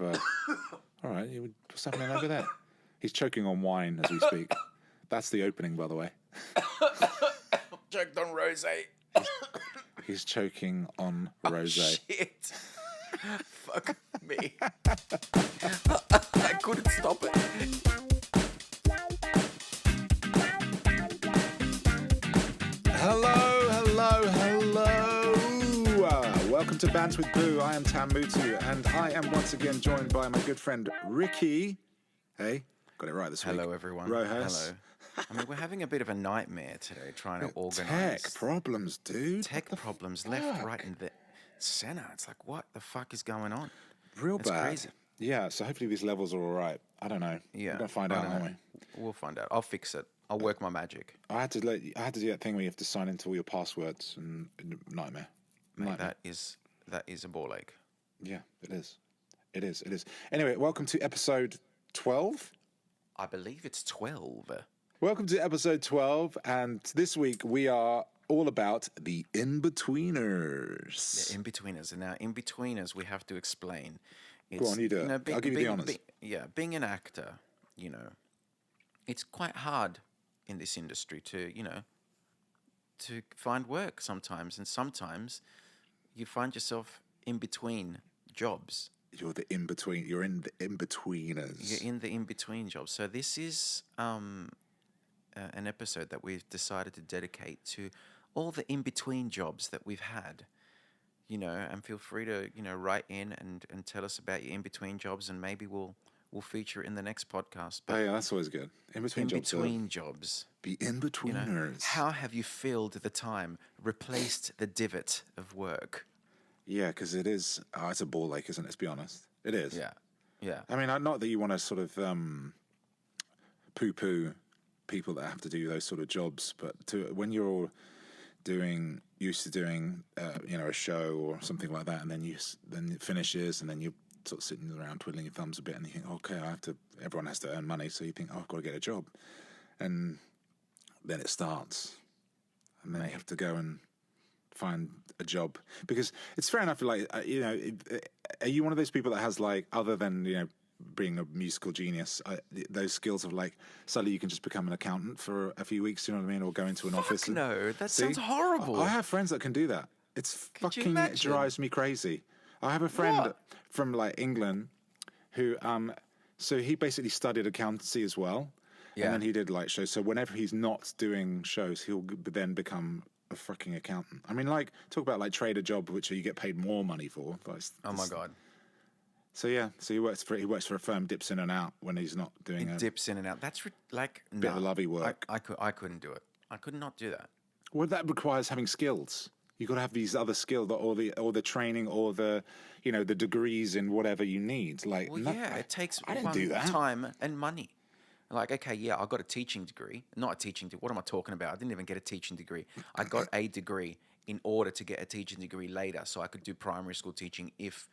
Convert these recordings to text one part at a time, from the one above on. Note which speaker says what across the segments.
Speaker 1: All right, what's happening over there? He's choking on wine as we speak. That's the opening, by the way.
Speaker 2: Choked on rosé.
Speaker 1: He's choking on rosé.
Speaker 2: Shit. Fuck me. I couldn't stop it.
Speaker 1: Hello. Welcome to Bants with Boo. I am Mutu, and I am once again joined by my good friend Ricky. Hey, got it right this week.
Speaker 2: Hello, everyone.
Speaker 1: Rojas.
Speaker 2: Hello. I mean, we're having a bit of a nightmare today trying to organise.
Speaker 1: Tech problems, dude.
Speaker 2: Tech problems left, right, and the centre. It's like, what the fuck is going on?
Speaker 1: Real
Speaker 2: It's
Speaker 1: bad.
Speaker 2: crazy.
Speaker 1: Yeah, so hopefully these levels are all right. I don't know.
Speaker 2: Yeah.
Speaker 1: We're going to find out, aren't we?
Speaker 2: We'll find out. I'll fix it. I'll work my magic.
Speaker 1: I had to do that thing where you have to sign into all your passwords and nightmare.
Speaker 2: Mate, that is a ball ache.
Speaker 1: Yeah, it is. Anyway, welcome to episode 12.
Speaker 2: I believe it's 12.
Speaker 1: Welcome to episode 12, and this week we are all about the in-betweeners.
Speaker 2: The in-betweeners. And now, in-betweeners, we have to explain.
Speaker 1: Go on, you do it. I'll give you the honours.
Speaker 2: Being an actor, it's quite hard in this industry to find work sometimes. And sometimes you find yourself in between jobs.
Speaker 1: You're the in-between. You're in the in-betweeners.
Speaker 2: You're in the in-between jobs. So this is an episode that we've decided to dedicate to all the in-between jobs that we've had. And feel free to, write in and tell us about your in-between jobs, and maybe we'll feature it in the next podcast.
Speaker 1: But yeah, that's always good. In-between
Speaker 2: jobs.
Speaker 1: Be in-betweeners.
Speaker 2: How have you filled the time, replaced the divot of work?
Speaker 1: Yeah, because it is. It's a ball ache, isn't it? Let's be honest. It is.
Speaker 2: Yeah.
Speaker 1: I mean, not that you want to sort of poo-poo people that have to do those sort of jobs, but when you're all used to doing a show or something like that, and then it finishes, and then you're sort of sitting around twiddling your thumbs a bit, and you think, okay, everyone has to earn money, so you think, I've got to get a job, and then it starts, and then you have to go and find a job, because it's fair enough. Like, are you one of those people that has, like, other than being a musical genius, those skills of, like, suddenly you can just become an accountant for a few weeks, you know what I mean, or go into an office?
Speaker 2: No, that sounds horrible.
Speaker 1: I have friends that can do that. It drives me crazy. I have a friend from, like, England who so he basically studied accountancy as well. Yeah. And then he did, like, shows. So whenever he's not doing shows, he'll then become a fucking accountant. I mean, like, talk about, like, trade a job which you get paid more money for.
Speaker 2: Oh my God.
Speaker 1: So yeah, he works for a firm, dips in and out when he's not doing it.
Speaker 2: Dips in and out. That's
Speaker 1: bit of lovey work.
Speaker 2: I couldn't do it. I could not do that.
Speaker 1: Well, that requires having skills. You've got to have these other skills, or the training, or the the degrees in whatever you need. Like,
Speaker 2: it takes time and money. Like, okay, yeah, I got a teaching degree. Not a teaching degree. What am I talking about? I didn't even get a teaching degree. I got a degree in order to get a teaching degree later, so I could do primary school teaching if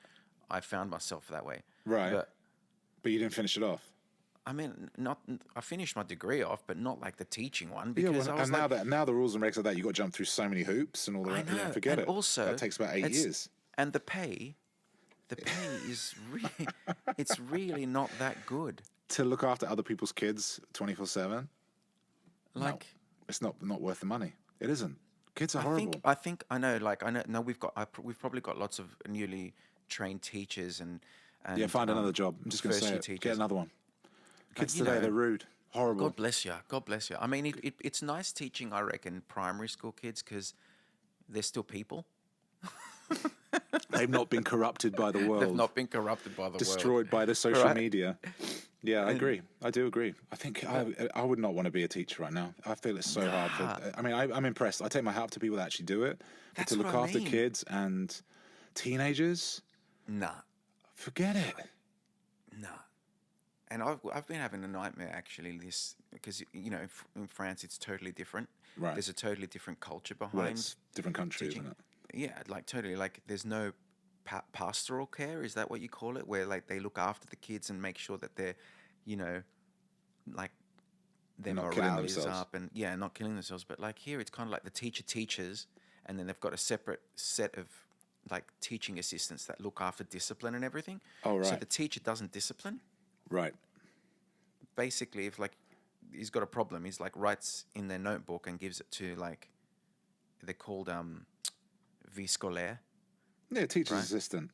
Speaker 2: I found myself that way.
Speaker 1: Right. But you didn't finish it off.
Speaker 2: I mean, I finished my degree off, but not like the teaching one, because
Speaker 1: now the rules and regs are that you got to jump through so many hoops and all that.
Speaker 2: I know.
Speaker 1: Forget
Speaker 2: and
Speaker 1: it.
Speaker 2: Also,
Speaker 1: that takes about 8 years.
Speaker 2: And the pay is really, it's really not that good.
Speaker 1: To look after other people's kids 24/7.
Speaker 2: Like,
Speaker 1: no, it's not worth the money. It isn't. Kids are horrible.
Speaker 2: I know. No, we've probably got lots of newly trained teachers and
Speaker 1: find another job. I'm just going to say it.
Speaker 2: Teachers.
Speaker 1: Get another one. Kids today, they're rude, horrible.
Speaker 2: God bless you. I mean, it's nice teaching, I reckon, primary school kids, because they're still people.
Speaker 1: They've not been corrupted by the world. Destroyed by the social media. Yeah, I agree. I do agree. I think I would not want to be a teacher right now. I feel it's so hard. I'm impressed. I take my hat off to people that actually do it. But to look after kids and teenagers,
Speaker 2: nah,
Speaker 1: forget it.
Speaker 2: Nah. And I've been having a nightmare, actually, because in France it's totally different.
Speaker 1: Right.
Speaker 2: There's a totally different culture behind.
Speaker 1: Well, it's different country,
Speaker 2: teaching.
Speaker 1: Isn't it?
Speaker 2: Yeah, like totally. Like, there's no pastoral care. Is that what you call it? Where, like, they look after the kids and make sure that they're, like, their morale is up and not killing themselves. But, like, here it's kind of like the teacher teaches, and then they've got a separate set of like teaching assistants that look after discipline and everything.
Speaker 1: Oh,
Speaker 2: So
Speaker 1: right.
Speaker 2: the teacher doesn't discipline.
Speaker 1: Right.
Speaker 2: Basically, if like he's got a problem, he's like writes in their notebook and gives it to like they're called vie scolaire,
Speaker 1: Yeah, teacher's
Speaker 2: right?
Speaker 1: assistant.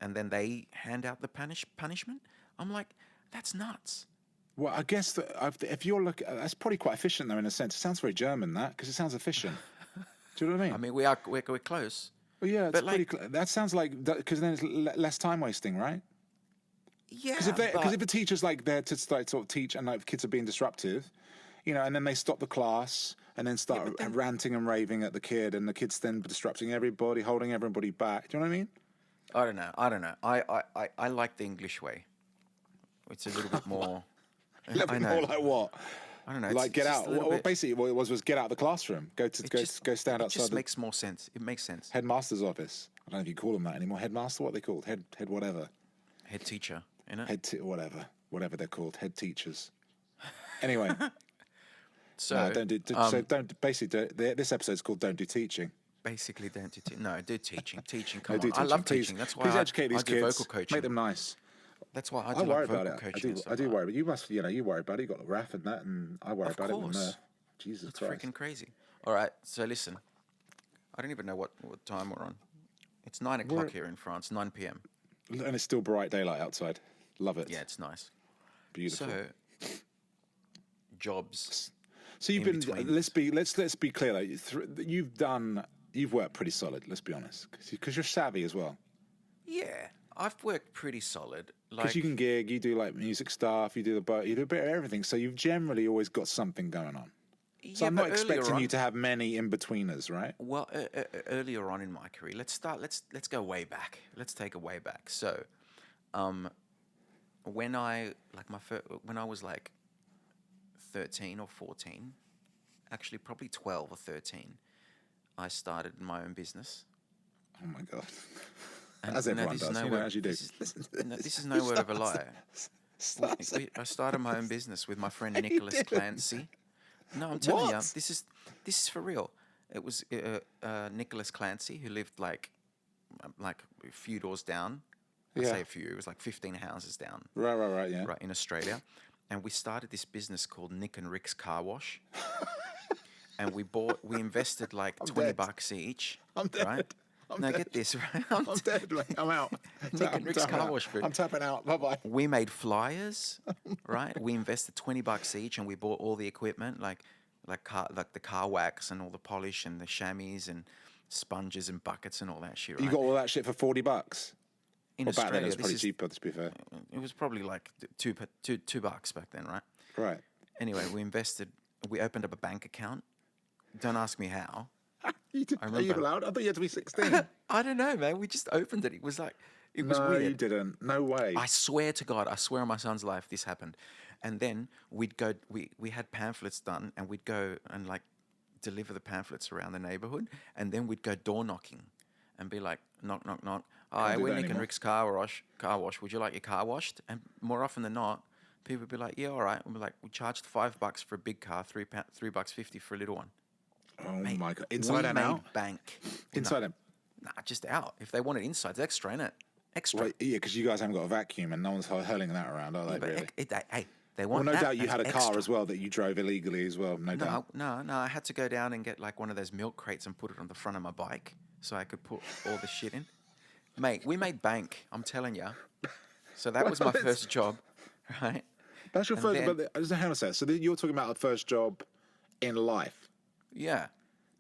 Speaker 2: And then they hand out the punishment. I'm like, that's nuts.
Speaker 1: Well, I guess that if you're looking, that's probably quite efficient though in a sense. It sounds very German that because it sounds efficient. Do you know what I mean?
Speaker 2: I mean, we're close.
Speaker 1: Well, yeah, it's
Speaker 2: but
Speaker 1: pretty.
Speaker 2: like,
Speaker 1: That sounds like because then it's less time wasting, right?
Speaker 2: Yeah,
Speaker 1: Because if a teacher's like there to like, sort of teach and like kids are being disruptive, you know, and then they stop the class and then start ranting and raving at the kid, and the kid's then disrupting everybody, holding everybody back. Do you know what I mean?
Speaker 2: I don't know. I like the English way. It's a little bit more.
Speaker 1: A little bit more like what?
Speaker 2: I don't know.
Speaker 1: Like get out. Well, basically, what it was get out of the classroom. Go stand outside.
Speaker 2: It just makes more sense. It makes sense.
Speaker 1: Headmaster's office. I don't know if you call them that anymore. Headmaster, what are they called? Head whatever.
Speaker 2: Head teacher, innit?
Speaker 1: Whatever they're called. Head teachers. Anyway.
Speaker 2: So
Speaker 1: no, don't basically this episode's called Don't Do Teaching.
Speaker 2: Basically, don't do no, do teaching. Teaching,
Speaker 1: No,
Speaker 2: come
Speaker 1: do
Speaker 2: on. I
Speaker 1: teaching.
Speaker 2: love
Speaker 1: Please,
Speaker 2: teaching. That's why
Speaker 1: please
Speaker 2: I
Speaker 1: educate these
Speaker 2: do
Speaker 1: kids.
Speaker 2: vocal coaching.
Speaker 1: Make them nice.
Speaker 2: That's why I
Speaker 1: I
Speaker 2: do
Speaker 1: worry
Speaker 2: like
Speaker 1: about
Speaker 2: vocal
Speaker 1: it.
Speaker 2: coaching.
Speaker 1: I do worry, but you must, you worry about it. You got the RAF and that, and I worry
Speaker 2: Of
Speaker 1: about
Speaker 2: course.
Speaker 1: it with Jesus
Speaker 2: It's
Speaker 1: Christ.
Speaker 2: freaking crazy. All right, so listen. I don't even know what time we're on. It's 9 o'clock here in France, 9 p.m.
Speaker 1: And it's still bright daylight outside. Love it.
Speaker 2: Yeah, it's nice.
Speaker 1: Beautiful.
Speaker 2: So, jobs.
Speaker 1: So you've
Speaker 2: in
Speaker 1: been.
Speaker 2: between.
Speaker 1: Let's be clear. Though. You've worked pretty solid. Let's be honest, because you're savvy as well.
Speaker 2: Yeah, I've worked pretty solid.
Speaker 1: Because you can gig, you do like music stuff, you do a bit of everything. So you've generally always got something going on. So
Speaker 2: yeah,
Speaker 1: I'm
Speaker 2: but
Speaker 1: not expecting
Speaker 2: earlier
Speaker 1: you
Speaker 2: on-
Speaker 1: to have many in betweeners, right?
Speaker 2: Well, earlier on in my career, let's go way back. Let's take a way back. So, when I was like 13 or 14, actually probably 12 or 13, I started my own business.
Speaker 1: Oh my god!
Speaker 2: And,
Speaker 1: As everyone does, as you do.
Speaker 2: This is no word of a lie. I started my own business with my friend Nicholas Clancy. No, I'm telling you, this is for real. It was Nicholas Clancy who lived like a few doors down. I say a few. It was like 15 houses down.
Speaker 1: Right, yeah.
Speaker 2: Right in Australia, and we started this business called Nick and Rick's Car Wash. And we invested like $20 each.
Speaker 1: I'm dead.
Speaker 2: Right?
Speaker 1: I'm
Speaker 2: now
Speaker 1: dead.
Speaker 2: get this, right?
Speaker 1: I'm dead. Mate. I'm out.
Speaker 2: Nick and Rick's Car Wash.
Speaker 1: I'm tapping out. Bye bye.
Speaker 2: We made flyers, right? We invested $20 each, and we bought all the equipment, like the car wax and all the polish and the chamois and sponges and buckets and all that shit. Right?
Speaker 1: You got all that shit for $40.
Speaker 2: In
Speaker 1: Well, back
Speaker 2: Australia,
Speaker 1: then it was probably cheaper. To be fair.
Speaker 2: It was probably like $2 back then, right?
Speaker 1: Right.
Speaker 2: Anyway, we opened up a bank account. Don't ask me how.
Speaker 1: Are you allowed? I thought you had to be 16.
Speaker 2: I don't know, man. We just opened it. It was weird.
Speaker 1: No, you didn't. No way.
Speaker 2: I swear to God, I swear on my son's life, this happened. And then we'd go. We had pamphlets done, and we'd go and like deliver the pamphlets around the neighborhood, and then we'd go door knocking, and be like, knock, knock, knock. Hi, we're Nick and Rick's car wash. Would you like your car washed? And more often than not, people would be like, yeah, all right. And we're like, we charged $5 for a big car, $3.50 for a little one.
Speaker 1: Oh my god! Inside and out.
Speaker 2: Bank.
Speaker 1: Inside and.
Speaker 2: Nah, just out. If they want it inside, it's extra, innit? Extra.
Speaker 1: Well, yeah, because you guys haven't got a vacuum and no one's hurling that around, are they?
Speaker 2: But
Speaker 1: Really?
Speaker 2: Hey, they want.
Speaker 1: Well, no
Speaker 2: that,
Speaker 1: doubt you had a car
Speaker 2: extra.
Speaker 1: as well that you drove illegally as well. No doubt.
Speaker 2: No. I had to go down and get like one of those milk crates and put it on the front of my bike so I could put all the shit in. Mate, we made bank. I'm telling you. So that was my first job, right?
Speaker 1: That's your
Speaker 2: And
Speaker 1: first.
Speaker 2: then-
Speaker 1: But I don't know how to say it. So you're talking about a first job in life.
Speaker 2: Yeah.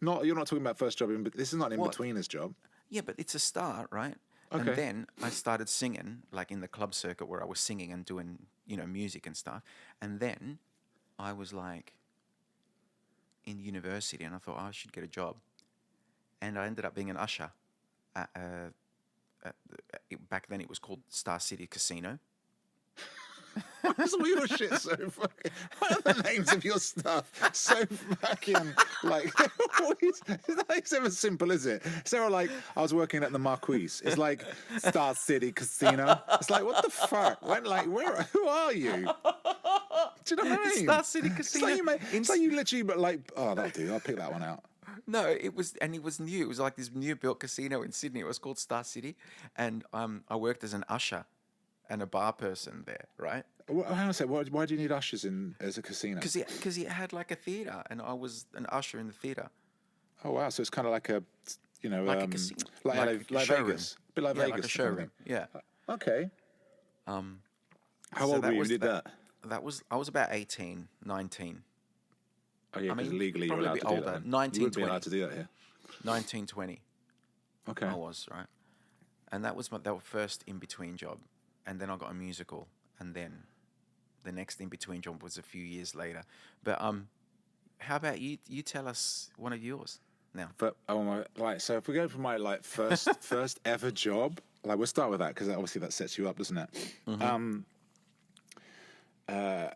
Speaker 1: You're not talking about first job in. But this is not an in-betweener's job.
Speaker 2: Yeah, but it's a start, right?
Speaker 1: Okay.
Speaker 2: And then I started singing, like in the club circuit where I was singing and doing, music and stuff. And then I was like in university, and I thought, I should get a job. And I ended up being an usher. Back then it was called Star City Casino.
Speaker 1: Why is all your shit so fucking? What are the names of your stuff? So fucking like. It's not ever simple, is it? So like, I was working at the Marquise. It's like Star City Casino. It's like, what the fuck? Who are you? Do you know what I mean?
Speaker 2: Star City Casino.
Speaker 1: It's like you literally, but like, oh, that'll do. I'll pick that one out.
Speaker 2: No, it was new. It was like this new built casino in Sydney. It was called Star City, and I worked as an usher and a bar person there, right?
Speaker 1: Hang on a sec. Why do you need ushers in as a casino?
Speaker 2: Because he had like a theater, and I was an usher in the theater,
Speaker 1: Oh wow! So it's kind of like a,
Speaker 2: like a casino,
Speaker 1: like
Speaker 2: showroom.
Speaker 1: Vegas, a bit like
Speaker 2: Yeah,
Speaker 1: Vegas,
Speaker 2: like a
Speaker 1: kind of
Speaker 2: showroom.
Speaker 1: thing.
Speaker 2: Yeah.
Speaker 1: Okay.
Speaker 2: Um,
Speaker 1: How
Speaker 2: so
Speaker 1: old were
Speaker 2: that
Speaker 1: you when
Speaker 2: was
Speaker 1: you did that?
Speaker 2: I was about 18, 19.
Speaker 1: Oh yeah,
Speaker 2: I
Speaker 1: because
Speaker 2: mean,
Speaker 1: legally you're
Speaker 2: probably a
Speaker 1: allowed
Speaker 2: bit
Speaker 1: to do
Speaker 2: older,
Speaker 1: that. Then.
Speaker 2: 19,
Speaker 1: You wouldn't be
Speaker 2: 20.
Speaker 1: allowed to do that here.
Speaker 2: 19, 20.
Speaker 1: Okay.
Speaker 2: I was, right? And that was that was first in between job, and then I got a musical, and then the next in between job was a few years later. But how about you? You tell us one of yours now.
Speaker 1: But so if we go for my first ever job, like we'll start with that because obviously that sets you up, doesn't it?
Speaker 2: Mm-hmm.
Speaker 1: I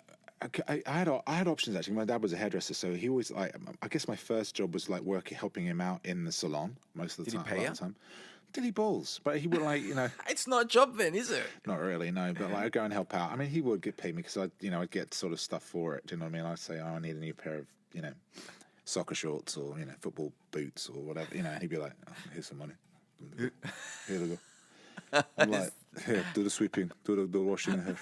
Speaker 1: had options actually. My dad was a hairdresser, so he always like. I guess my first job was like helping him out in the salon most of the
Speaker 2: Did
Speaker 1: time.
Speaker 2: he pay
Speaker 1: a lot
Speaker 2: you?
Speaker 1: of the time. Did he balls? But he would
Speaker 2: It's not a job then, is it?
Speaker 1: not really, no. But like I'd go and help out. I mean, he would get paid me because I'd get sort of stuff for it. Do you know what I mean? I'd say, oh, I need a new pair of soccer shorts or football boots or whatever. And he'd be like, oh, here's some money. Here we go. I'm like, here, do the sweeping, do the washing the hair.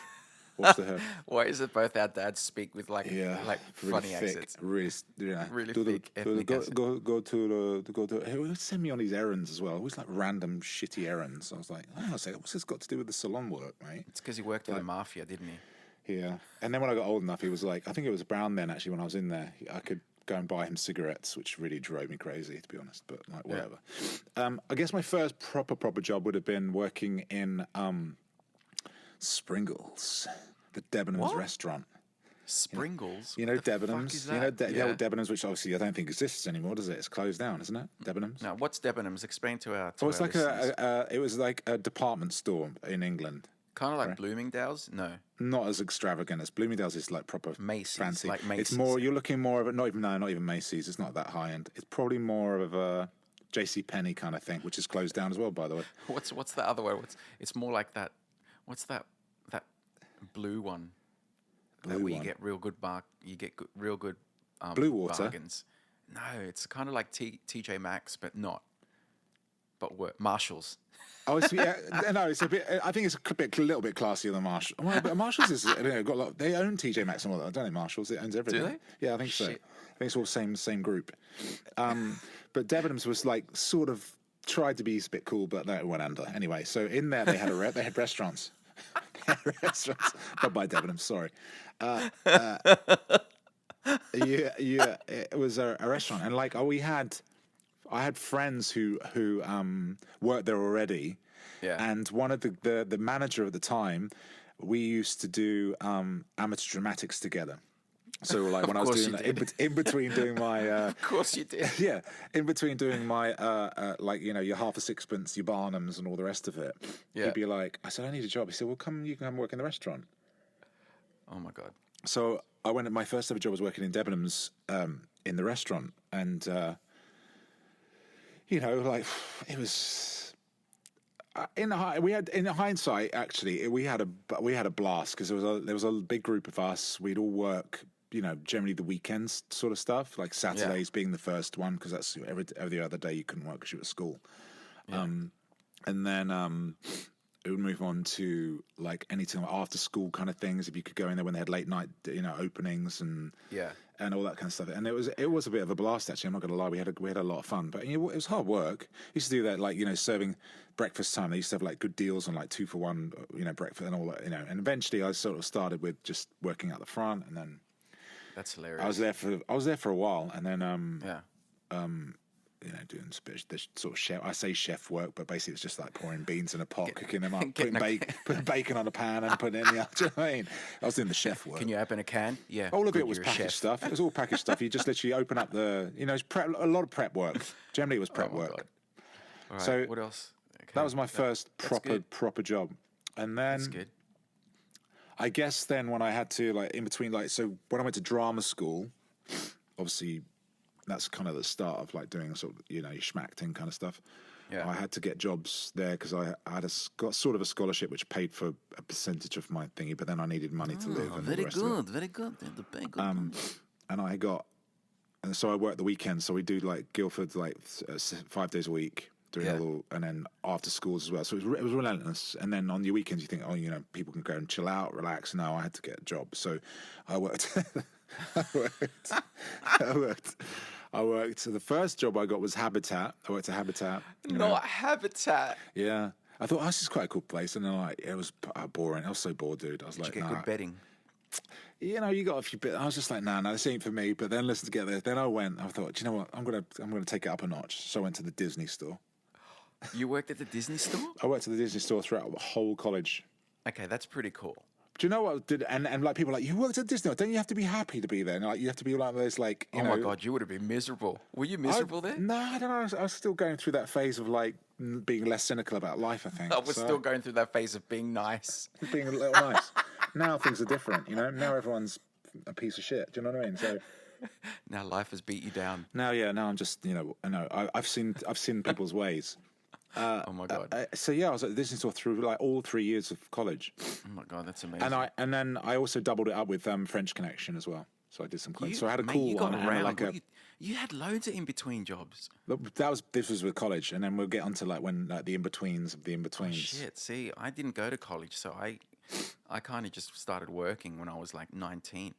Speaker 1: Wash the hair.
Speaker 2: Why is it both our dads speak with like
Speaker 1: Really
Speaker 2: funny
Speaker 1: thick,
Speaker 2: accents?
Speaker 1: really
Speaker 2: Thick ethnic accent.
Speaker 1: go to. He would send me on these errands as well. Always like random shitty errands. I was like, hang on a second, what's this got to do with the salon work, mate?
Speaker 2: It's because he worked for the mafia, didn't he?
Speaker 1: Yeah. And then when I got old enough, he was like, I think it was Brown then actually when I was in there, I could go and buy him cigarettes, which really drove me crazy to be honest. But like whatever. Yeah. I guess my first proper job would have been working in Springles. The Debenhams restaurant.
Speaker 2: Springles?
Speaker 1: Debenhams. The old Debenhams, which obviously I don't think exists anymore, does it? It's closed down, isn't it? Debenhams.
Speaker 2: No, what's Debenhams? Explain to our.
Speaker 1: It's like it was like a department store in England.
Speaker 2: Kind of like Bloomingdale's. No,
Speaker 1: not as extravagant as Bloomingdale's. Is like proper
Speaker 2: Macy's,
Speaker 1: fancy.
Speaker 2: like Macy's.
Speaker 1: It's more. You're looking more of a not even Macy's. It's not that high end. It's probably more of a J.C. Penney kind of thing, which is closed down as well, by the way.
Speaker 2: What's the other way? It's more like that. What's that blue one? Where you get real good real good
Speaker 1: Blue Water
Speaker 2: bargains. No, it's kind of like TJ Maxx, but not. But what? Marshalls.
Speaker 1: Oh, it's a bit. I think it's a little bit classier than Marshalls. Well, but Marshalls is got a lot. They own TJ Maxx and all that, don't they? Marshalls, it owns everything.
Speaker 2: Do they?
Speaker 1: Yeah, I think so. I think it's all same group. But Debenhams was like sort of tried to be a bit cool, but no, it went under anyway. So in there they had they had restaurants. Not by Debenhams, sorry. It was a restaurant, and like I had friends who worked there already, and one of the manager at the time, we used to do amateur dramatics together. So like when I was doing that, in between doing my
Speaker 2: of course you did.
Speaker 1: Yeah, in between doing my your half a sixpence, your Barnums, and all the rest of it. Yeah. He'd be like, I said, I need a job. He said, well, you can come work in the restaurant.
Speaker 2: Oh my God.
Speaker 1: So I went. My first ever job was working in Debenhams in the restaurant, and it was. In hindsight, actually, we had a blast because there was a big group of us. We'd all work, generally the weekends sort of stuff, like Saturdays being the first one because that's every other day you couldn't work because you were at school. Yeah. And then it would move on to like anything after school kind of things. If you could go in there when they had late night, openings and all that kind of stuff. And it was a bit of a blast actually. I'm not going to lie, we had a lot of fun, but it was hard work. Used to do that like serving breakfast time. They used to have like good deals on like 2-for-1, breakfast and all that. And eventually I sort of started with just working out the front, and then
Speaker 2: that's hilarious.
Speaker 1: I was there for a while, and then doing the sort of chef. I say chef work, but basically it's just like pouring beans in a pot, cooking them up, putting bacon on a pan, and putting it in the oven. Do you know what I mean? I was doing the chef work.
Speaker 2: Can you open a can? Yeah.
Speaker 1: All of it was packaged stuff. It was all packaged stuff. You just literally open up it's a lot of prep work. Generally, it was prep work.
Speaker 2: God. All right,
Speaker 1: so
Speaker 2: what else? Okay.
Speaker 1: That was my first proper job, and then
Speaker 2: that's good.
Speaker 1: I guess then when I had to in between so when I went to drama school, obviously. That's kind of the start of like doing sort of your schmacting kind of stuff. Yeah. I had to get jobs there because I had got sort of a scholarship which paid for a percentage of my thingy, but then I needed money to live. And
Speaker 2: very good. The pay good.
Speaker 1: And I got and so I work the weekends. So we do like Guildford, like 5 days a week, doing all, and then after schools as well. So it was relentless. And then on your weekends, you think, oh, you know, people can go and chill out, relax. No, I had to get a job. So I worked. I worked. So the first job I got was Habitat. I worked at Habitat.
Speaker 2: Not Habitat.
Speaker 1: Yeah. I thought, oh, this is quite a cool place. And then it was boring. I was so bored, dude. I was like,
Speaker 2: Did you get good bedding?
Speaker 1: You know, you got a few bits. I was just like, nah, this ain't for me. But then listen together. Then I went. I thought, do you know what? I'm gonna take it up a notch. So I went to the Disney store.
Speaker 2: You worked at the Disney store?
Speaker 1: I worked at the Disney store throughout the whole college.
Speaker 2: Okay, that's pretty cool.
Speaker 1: Do you know what? And like people are like, you worked at Disney. Don't you have to be happy to be there? And like you have to be like those like. You know,
Speaker 2: my God, you would have been miserable. Were you miserable there?
Speaker 1: No, I don't know. I was still going through that phase of like being less cynical about life. I think
Speaker 2: I was still going through that phase of being nice,
Speaker 1: being a little nice. Now things are different. You know, now everyone's a piece of shit. Do you know what I mean? So
Speaker 2: now life has beat you down.
Speaker 1: Now I'm just I've seen people's ways.
Speaker 2: Oh my God!
Speaker 1: So yeah, I was at the Disney store through like all 3 years of college.
Speaker 2: Oh my God, that's amazing.
Speaker 1: And then I also doubled it up with French Connection as well. So I did some clothes. So I had a cool
Speaker 2: got
Speaker 1: one.
Speaker 2: Around.
Speaker 1: Like
Speaker 2: you had loads of in between jobs.
Speaker 1: This was with college, and then we'll get onto like when like the in betweens of the in betweens.
Speaker 2: Oh, shit, see, I didn't go to college, so I kind of just started working when I was like 19.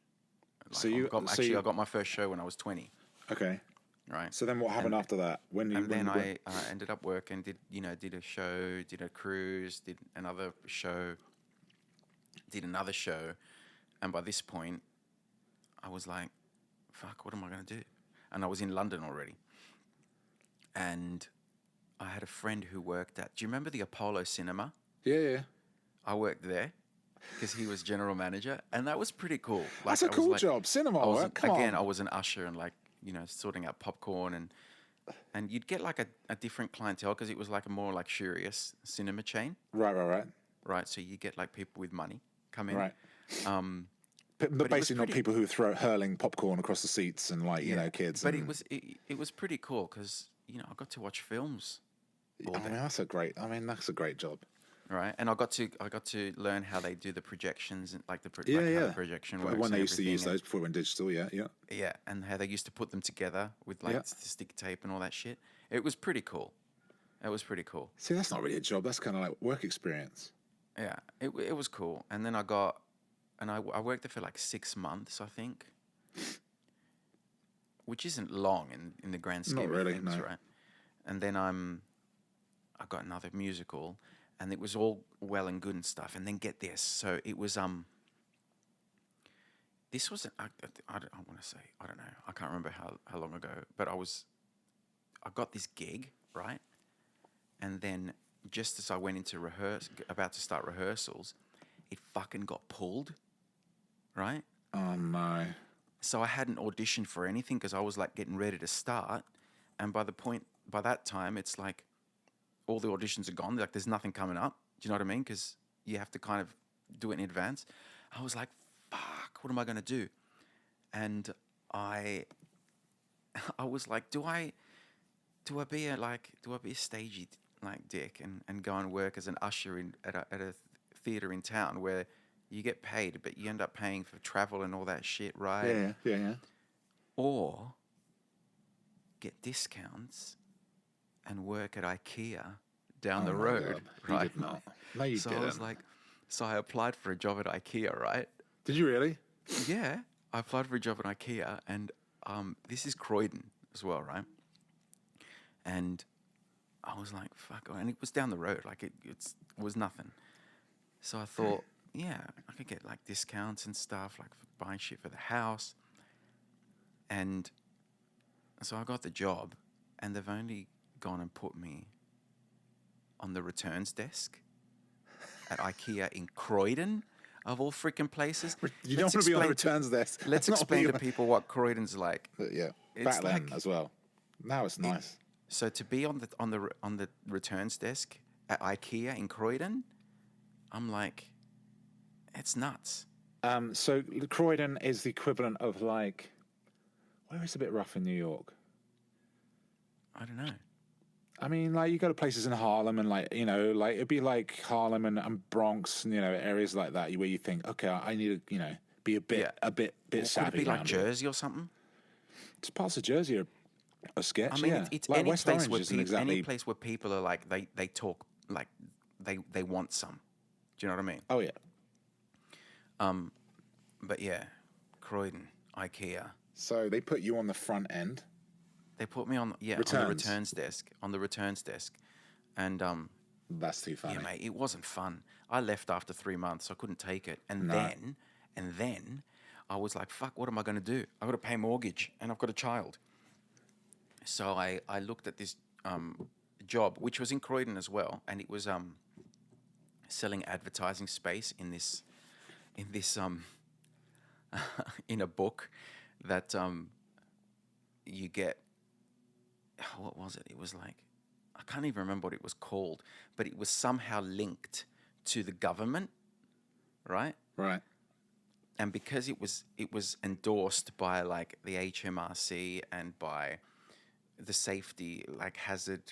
Speaker 2: Like, I got my first show when I was 20.
Speaker 1: Okay.
Speaker 2: Right.
Speaker 1: So then what happened after that?
Speaker 2: I ended up working, did a show, did a cruise, did another show, and by this point, I was like, fuck, what am I going to do? And I was in London already. And I had a friend who worked at, do you remember the Apollo Cinema?
Speaker 1: Yeah.
Speaker 2: I worked there because he was general manager, and that was pretty cool.
Speaker 1: Like, that's a cool job, cinema work. Come on.
Speaker 2: I was an usher and like, sorting out popcorn and you'd get like a different clientele because it was like a more luxurious cinema chain.
Speaker 1: Right.
Speaker 2: So you get like people with money come in.
Speaker 1: Right. But basically not people who are hurling popcorn across the seats and like, kids.
Speaker 2: But it was pretty cool because, I got to watch films.
Speaker 1: That's a great job.
Speaker 2: Right, and I got to learn how they do the projections and like how the projection works.
Speaker 1: When they used to use those before it went digital, yeah.
Speaker 2: Yeah, and how they used to put them together with like stick tape and all that shit. It was pretty cool.
Speaker 1: See, that's not really a job. That's kind of like work experience.
Speaker 2: Yeah, it was cool. And then I worked there for like 6 months, I think, which isn't long in the grand scheme of things, right? And then I got another musical. And it was all well and good and stuff. And then get this. So it was, this was, I want to say, I don't know. I can't remember how long ago. But I got this gig, right? And then just as I went into about to start rehearsals, it fucking got pulled, right?
Speaker 1: Oh, no.
Speaker 2: So I hadn't auditioned for anything because I was like getting ready to start. And by that time, it's like, all the auditions are gone. Like, there's nothing coming up. Do you know what I mean? Because you have to kind of do it in advance. I was like, fuck, what am I going to do? And I was like, do I be a stagey like dick and go and work as an usher at a theater in town where you get paid, but you end up paying for travel and all that shit, right?
Speaker 1: Yeah.
Speaker 2: Or get discounts and work at Ikea down the road, right?
Speaker 1: You did not. No, you didn't.
Speaker 2: I was like, so I applied for a job at Ikea, right?
Speaker 1: Did you really?
Speaker 2: Yeah, I applied for a job at Ikea, and this is Croydon as well, right? And I was like, fuck, and it was down the road, like it was nothing. So I thought, yeah, I could get like discounts and stuff, like for buying shit for the house. And so I got the job, and they've only gone and put me on the returns desk at Ikea in Croydon, of all freaking places.
Speaker 1: You don't want to be on the returns desk.
Speaker 2: Let's explain to people what Croydon's like.
Speaker 1: Yeah, back then as well. Now it's nice.
Speaker 2: So to be on the returns desk at Ikea in Croydon, I'm like, it's nuts.
Speaker 1: So Croydon is the equivalent of like, where is a bit rough in New York?
Speaker 2: I don't know.
Speaker 1: I mean, like, you go to places in Harlem and, like, like, it'd be like Harlem and Bronx, areas like that where you think, okay, I need to, be a bit savvy.
Speaker 2: Could it be like Jersey or something?
Speaker 1: Just parts of Jersey are sketch.
Speaker 2: I mean,
Speaker 1: Yeah,
Speaker 2: it's
Speaker 1: like
Speaker 2: any
Speaker 1: West
Speaker 2: place
Speaker 1: Orange
Speaker 2: where
Speaker 1: isn't
Speaker 2: people,
Speaker 1: exactly.
Speaker 2: any place where people are like they talk like they want some. Do you know what I mean?
Speaker 1: Oh yeah.
Speaker 2: But yeah, Croydon, IKEA.
Speaker 1: So they put you on the front end.
Speaker 2: They put me on the returns desk, and
Speaker 1: That's too funny.
Speaker 2: yeah, mate, it wasn't fun. I left after 3 months. I couldn't take it, and
Speaker 1: No.
Speaker 2: then I was like, fuck, what am I going to do? I got to pay mortgage, and I've got a child. So I looked at this job, which was in Croydon as well, and it was selling advertising space in this in a book that you get. What was it? It was like, I can't even remember what it was called, but it was somehow linked to the government, right?
Speaker 1: Right.
Speaker 2: And because it was endorsed by like the HMRC and by the safety like hazard,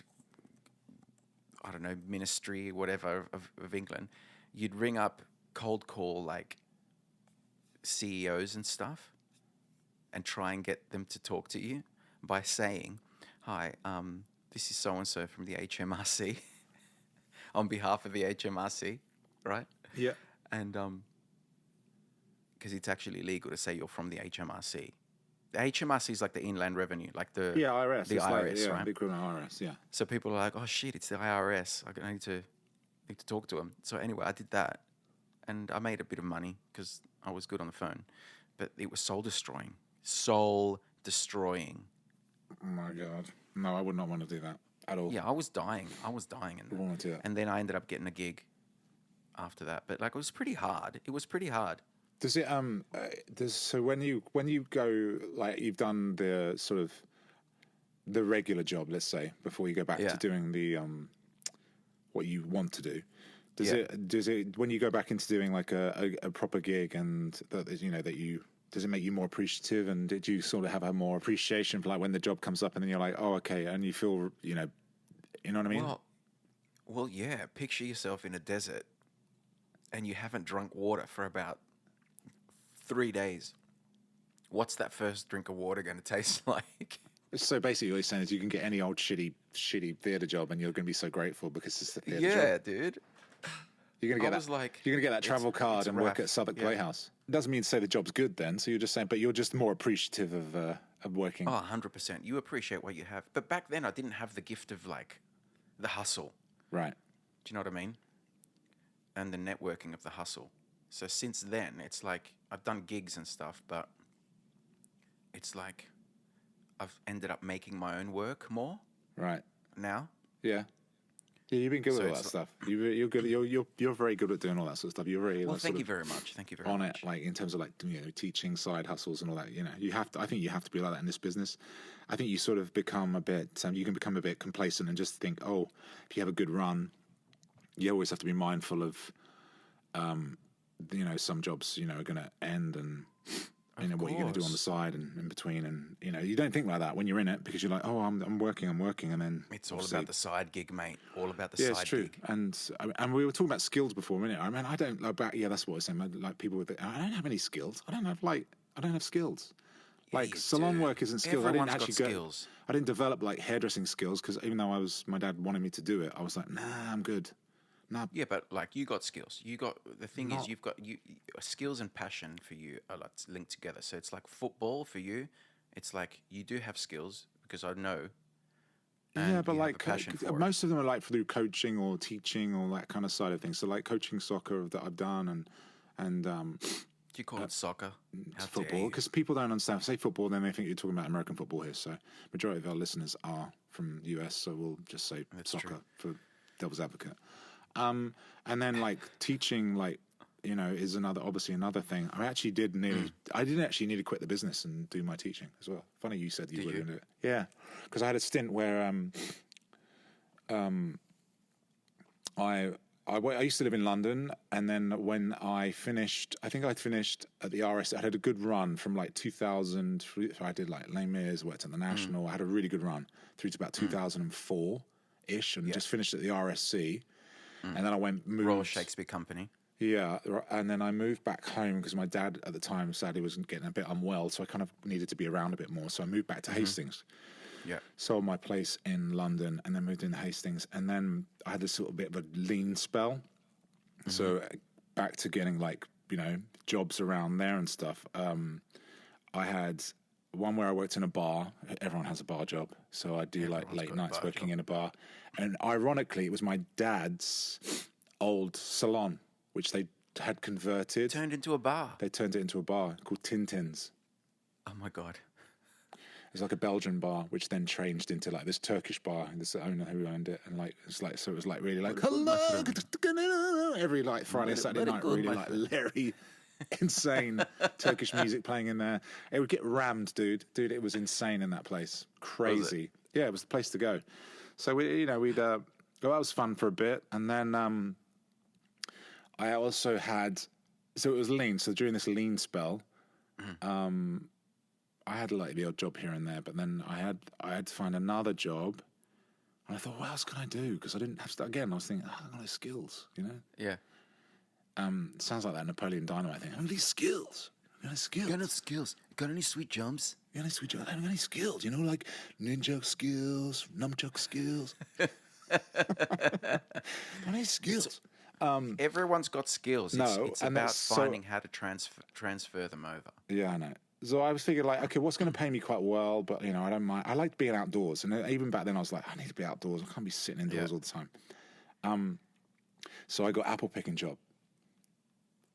Speaker 2: I don't know, ministry, whatever of England, you'd ring up, cold call like CEOs and stuff, and try and get them to talk to you by saying, "Hi, this is so and so from the HMRC," on behalf of the HMRC, right?
Speaker 1: Yeah.
Speaker 2: And because it's actually illegal to say you're from the HMRC. The HMRC is like the Inland Revenue, like the
Speaker 1: IRS.
Speaker 2: the
Speaker 1: It's
Speaker 2: IRS,
Speaker 1: like,
Speaker 2: right?
Speaker 1: the equivalent of IRS. Yeah.
Speaker 2: So people are like, "Oh shit, it's the IRS. I need to talk to them." So anyway, I did that, and I made a bit of money because I was good on the phone, but it was soul destroying. Soul destroying.
Speaker 1: Oh my god. No, I would not want to do that at all.
Speaker 2: Yeah, I was dying,
Speaker 1: I wouldn't want to do that.
Speaker 2: and then I ended up getting a gig after that. But like, it was pretty hard. It was pretty hard.
Speaker 1: Does it so when you go, like, you've done the sort of the regular job, let's say, before you go back
Speaker 2: Yeah.
Speaker 1: to doing the what you want to do, does
Speaker 2: Yeah.
Speaker 1: it when you go back into doing like a proper gig, and that, you know, that you, does it make you more appreciative, and did you sort of have a more appreciation for like when the job comes up and then you're like, oh okay, and you feel, you know what I mean?
Speaker 2: Well, yeah. Picture yourself in a desert, and you haven't drunk water for about 3 days. What's that first drink of water going to taste like?
Speaker 1: So basically what you're saying is you can get any old shitty theatre job and you're going to be so grateful because it's the theatre
Speaker 2: Yeah,
Speaker 1: job.
Speaker 2: dude.
Speaker 1: You're going to
Speaker 2: I
Speaker 1: get
Speaker 2: was like,
Speaker 1: you're going to get that travel card
Speaker 2: it's
Speaker 1: and work
Speaker 2: rough.
Speaker 1: at Southwark
Speaker 2: Yeah.
Speaker 1: Playhouse. It doesn't mean to say the job's good then, so you're just saying, but you're just more appreciative of working.
Speaker 2: Oh, 100%. You appreciate what you have. But back then, I didn't have the gift of like the hustle.
Speaker 1: Right.
Speaker 2: Do you know what I mean? And the networking of the hustle. So since then, it's like I've done gigs and stuff, but it's like I've ended up making my own work more
Speaker 1: Right.
Speaker 2: now.
Speaker 1: Yeah. Yeah, you've been good
Speaker 2: So
Speaker 1: at all that
Speaker 2: it's
Speaker 1: stuff. You're good. You're very good at doing all that sort of stuff. You're very
Speaker 2: Well,
Speaker 1: like,
Speaker 2: thank
Speaker 1: sort
Speaker 2: you
Speaker 1: of
Speaker 2: very much. Thank you very
Speaker 1: on
Speaker 2: much.
Speaker 1: it, like in terms of like, you know, teaching, side hustles and all that. You know, you have to. I think you have to be like that in this business. I think you sort of become a bit. You can become a bit complacent and just think, oh, if you have a good run, you always have to be mindful of, you know, some jobs, you know, are going to end, and you know what you're going to do on the side and in between, and you know, you don't think like that when you're in it because you're like, oh, I'm working, and then
Speaker 2: It's all
Speaker 1: obviously-
Speaker 2: about the side gig, mate. All about the
Speaker 1: yeah,
Speaker 2: side
Speaker 1: it's true.
Speaker 2: gig.
Speaker 1: And we were talking about skills before a minute. I mean, I don't know about, yeah, that's what I was saying. Like people with, I don't have any skills. I don't have skills. Like
Speaker 2: you
Speaker 1: salon
Speaker 2: do.
Speaker 1: work isn't skills.
Speaker 2: Everyone's
Speaker 1: I
Speaker 2: got
Speaker 1: didn't actually
Speaker 2: skills.
Speaker 1: I didn't develop like hairdressing skills because even though my dad wanted me to do it, I was like, nah, I'm good. Nah.
Speaker 2: Yeah, but like you got skills. The thing
Speaker 1: Not-
Speaker 2: is, you've got skills and passion for you are like linked together. So it's like football for you. It's like you do have skills because I know. and
Speaker 1: Yeah, but
Speaker 2: you have
Speaker 1: like
Speaker 2: a passion for it.
Speaker 1: most of them are like through coaching or teaching or that kind of side of things. So like coaching soccer that I've done and
Speaker 2: Do you call it soccer? How dare
Speaker 1: football,
Speaker 2: you.
Speaker 1: because people don't understand. Say football, then they think you're talking about American football here. So majority of our listeners are from the US, so we'll just say
Speaker 2: That's
Speaker 1: soccer
Speaker 2: true.
Speaker 1: for devil's advocate. And then like teaching, like, you know, is obviously another thing. I didn't actually need to quit the business and do my teaching as well. Funny you said you were going to do it. Yeah, because I had a stint where I used to live in London, and then when I finished, I think I'd finished at the RS. I had a good run from like 2000. I did like Les Mis, worked at the National. I had a really good run through to about 2004 ish, and just finished at the RSC. And then I moved.
Speaker 2: Royal Shakespeare Company.
Speaker 1: Yeah, and then I moved back home because my dad at the time sadly was getting a bit unwell, so I kind of needed to be around a bit more. So I moved back to Hastings.
Speaker 2: Yeah.
Speaker 1: Sold my place in London and then moved into Hastings. And then I had this sort of bit of a lean spell. So back to getting like, jobs around there and stuff. I had one where I worked in a bar. Everyone has a bar job. So I do like late nights working in a bar. And ironically, it was my dad's old salon, which they had converted.
Speaker 2: Turned into a bar.
Speaker 1: They turned it into a bar called Tintin's.
Speaker 2: Oh my God.
Speaker 1: It was like a Belgian bar, which then changed into like this Turkish bar. And this owner who owned it, and like so it was like really like hello every like Friday, Saturday night, really like Larry, insane Turkish music playing in there. It would get rammed, dude. It was insane in that place, crazy. Yeah, it was the place to go. So we'd that was fun for a bit, and then I also had, so it was lean. So during this lean spell, I had like the odd job here and there, but then I had to find another job, and I thought, what else can I do? Because I didn't have to. Again, I was thinking, I got no skills,
Speaker 2: Yeah.
Speaker 1: Sounds like that Napoleon Dynamite thing. I got these skills. I got no skills.
Speaker 2: Got no skills. Got any sweet jumps?
Speaker 1: Got any sweet jumps? I don't got any skills. Like ninja skills, nunchuck skills. Got any skills?
Speaker 2: Everyone's got skills. It's about finding how to transfer them over.
Speaker 1: Yeah, I know. So I was thinking, like, okay, what's going to pay me quite well? But, I don't mind. I like being outdoors. And even back then, I was like, I need to be outdoors. I can't be sitting indoors all the time. So I got apple picking job.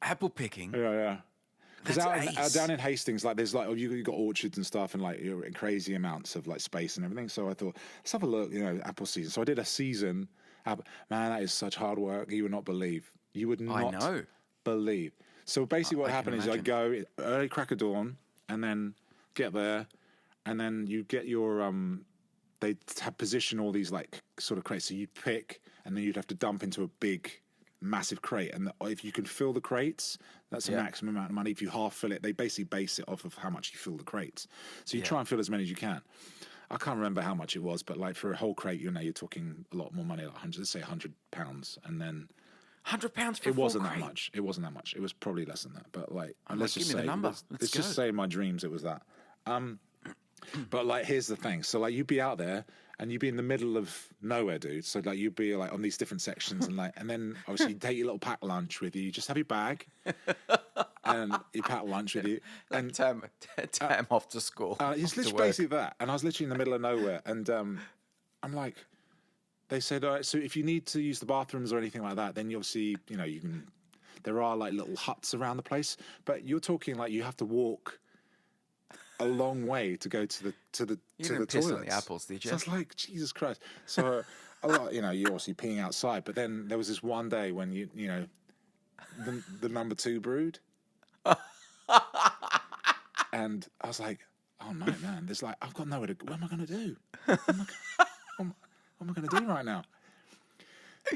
Speaker 2: Apple picking?
Speaker 1: Yeah. Because
Speaker 2: That's
Speaker 1: down in Hastings, like, there's, like, you got orchards and stuff and, like, crazy amounts of, like, space and everything. So I thought, let's have a look, apple season. So I did a season. Man, that is such hard work. You would not believe. You would not believe. So basically what happened is I go early crack of dawn, and then get there, and then you get your they have position all these like sort of crates. So you'd pick, and then you'd have to dump into a big, massive crate. And if you can fill the crates, that's the maximum amount of money. If you half fill it, they basically base it off of how much you fill the crates. So you try and fill as many as you can. I can't remember how much it was, but like for a whole crate, you're talking a lot more money, like let's say £100, and then.
Speaker 2: £100 for
Speaker 1: it wasn't that much. It wasn't that much. It was probably less than that. But like, let's just
Speaker 2: give me the number.
Speaker 1: Let's just say in my dreams it was that. But like, here's the thing. So like, you'd be out there and you'd be in the middle of nowhere, dude. So like, you'd be like on these different sections, and then obviously you take your little pack lunch with you. You just have your bag, and you pack lunch with you. And
Speaker 2: time off to school.
Speaker 1: It's literally basically that. And I was literally in the middle of nowhere, and I'm like. They said, all right, so if you need to use the bathrooms or anything like that, then you obviously, you can. There are like little huts around the place, but you're talking like you have to walk a long way to go to the
Speaker 2: You didn't piss on the apples, did you?
Speaker 1: So I was like, Jesus Christ. So a lot, you're obviously peeing outside, but then there was this one day when the number 2 brewed, and I was like, oh no, man, there's like I've got nowhere to. What am I going to do? What am I going to do right now?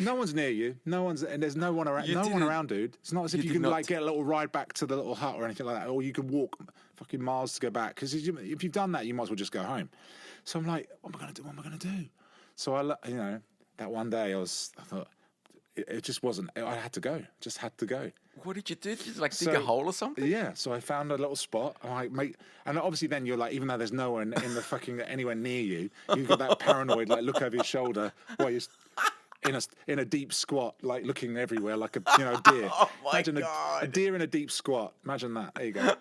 Speaker 1: No one's near you. And there's no one around. No one around, dude. It's not as if you can like get a little ride back to the little hut or anything like that, or you can walk fucking miles to go back. Because if you've done that, you might as well just go home. So I'm like, what am I going to do? What am I going to do? So that one day I thought it just wasn't. I had to go. Just had to go.
Speaker 2: What did you do? Did you dig a hole or something?
Speaker 1: Yeah. So I found a little spot. And obviously then you're like, even though there's no one in the fucking anywhere near you, you've got that paranoid like look over your shoulder while you're in a deep squat, like looking everywhere like a deer.
Speaker 2: Oh my
Speaker 1: Imagine
Speaker 2: God.
Speaker 1: a deer in a deep squat. Imagine that. There you go.